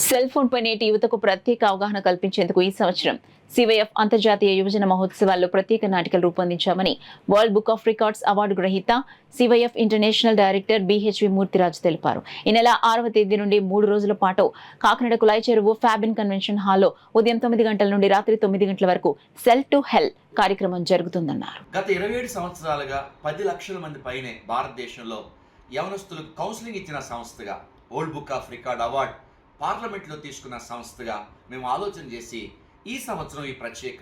Cell phone పై నేటి యువతకు ప్రత్యేక అవగాహన కల్పించేందుకు ఈ సంవత్సరం సివైఎఫ్ అంతర్జాతీయ యువజన మహోత్సవాల్లో ప్రత్యేక నాటికలు రూపొందించామని world book of records award గ్రహీత CYF international director BHV Murthyraju తెలిపారు. ఈ నెల 6వ తేదీ నుండి 3 రోజుల పాటు కాకినాడ కులాయి చెరువు ఫ్యాబిన్ కన్వెన్షన్ హాల్లో ఉదయం 9 గంటల నుండి రాత్రి 9 గంటల వరకు సెల్ టు హెల్ కార్యక్రమం జరుగుతుందన్నారు. గత 27 సంవత్సరాలుగా 10 లక్షల మంది పైనే భారతదేశంలో యవనస్తులకు కౌన్సిలింగ్ ఇచ్చిన సంస్థగా, world book of record award పార్లమెంట్లో తీసుకున్న సంస్థగా మేము ఆలోచన చేసి ఈ సంవత్సరం ఈ ప్రత్యేక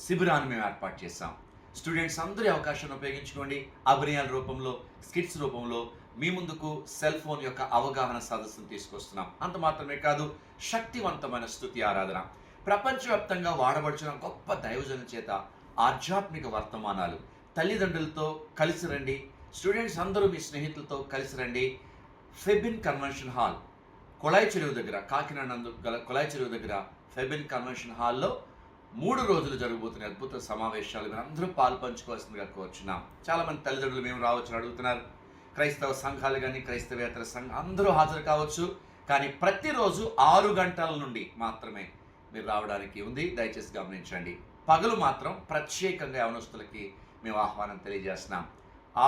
శిబిరాన్ని మేము ఏర్పాటు చేశాం. స్టూడెంట్స్ అందరి అవకాశాన్ని ఉపయోగించుకోండి. అభినయాల రూపంలో, స్కిట్స్ రూపంలో మీ ముందుకు సెల్ ఫోన్ యొక్క అవగాహన సదస్సును తీసుకొస్తున్నాం. అంత మాత్రమే కాదు, శక్తివంతమైన స్తుతి ఆరాధన, ప్రపంచవ్యాప్తంగా వాడబడుచున్న గొప్ప దైవజనుల చేత ఆధ్యాత్మిక వర్తమానాలు. తల్లిదండ్రులతో కలిసి రండి, స్టూడెంట్స్ అందరూ మీ స్నేహితులతో కలిసి రండి. ఫెబిన్ కన్వెన్షన్ హాల్, కులాయి చెరువు దగ్గర, కాకినాడ నందు గల కులాయి చెరువు దగ్గర ఫెబిన్ కన్వెన్షన్ హాల్లో 3 రోజులు జరగబోతున్న అద్భుత సమావేశాలు మీరు అందరూ పాలు పంచుకోవాల్సిందిగా కోరుచున్నాం. చాలామంది తల్లిదండ్రులు మేము రావచ్చని అడుగుతున్నారు. క్రైస్తవ సంఘాలు కానీ, క్రైస్తవేతర సంఘం అందరూ హాజరు కావచ్చు. కానీ ప్రతిరోజు 6 గంటల నుండి మాత్రమే మీరు రావడానికి ఉంది. దయచేసి గమనించండి. పగలు మాత్రం ప్రత్యేకంగా యవనస్తులకి మేము ఆహ్వానం తెలియజేస్తున్నాం.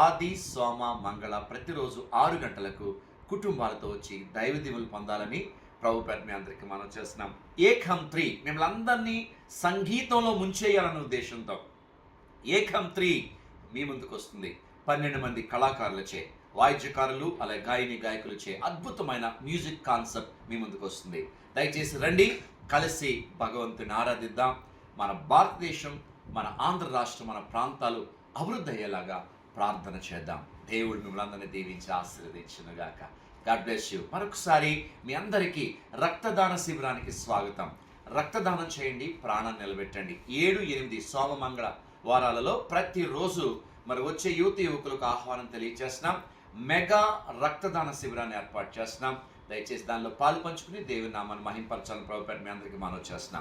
ఆది, సోమ, మంగళ ప్రతిరోజు 6 గంటలకు కుటుంబాలతో వచ్చి దైవ దీవెనలు పొందాలని ప్రభుపేట మీ అందరికీ మనం చేస్తున్నాం. ఏకం 3 మిమ్మల్ని అందరినీ సంగీతంలో ముంచేయాలన్న ఉద్దేశంతో ఏకం 3 మీ ముందుకు వస్తుంది. 12 మంది కళాకారులచే, వాయిద్యకారులు, అలాగే గాయకులచే అద్భుతమైన మ్యూజిక్ కాన్సెప్ట్ మీ ముందుకు వస్తుంది. దయచేసి రండి, కలిసి భగవంతుని ఆరాధిద్దాం. మన భారతదేశం, మన ఆంధ్ర రాష్ట్రం, మన ప్రాంతాలు అభివృద్ధి అయ్యేలాగా ప్రార్థన చేద్దాం. దేవుడు మిమ్మల్ని అందరినీ దీవించి ఆశీర్వదించునుగాక. God bless you. మరొకసారి మీ అందరికీ రక్తదాన శిబిరానికి స్వాగతం. రక్తదానం చేయండి, ప్రాణాన్ని నిలబెట్టండి. 7, 8 సోమ, మంగళ వారాలలో ప్రతిరోజు మరి వచ్చే యువకులకు ఆహ్వానం తెలియజేస్తున్నాం. మెగా రక్తదాన శిబిరాన్ని ఏర్పాటు చేస్తున్నాం. దయచేసి దానిలో పాలు పంచుకుని దేవుని నామాన్ని మహింపరచాలని ప్రభుపేట మీ అందరికీ మనవి చేస్తున్నాం.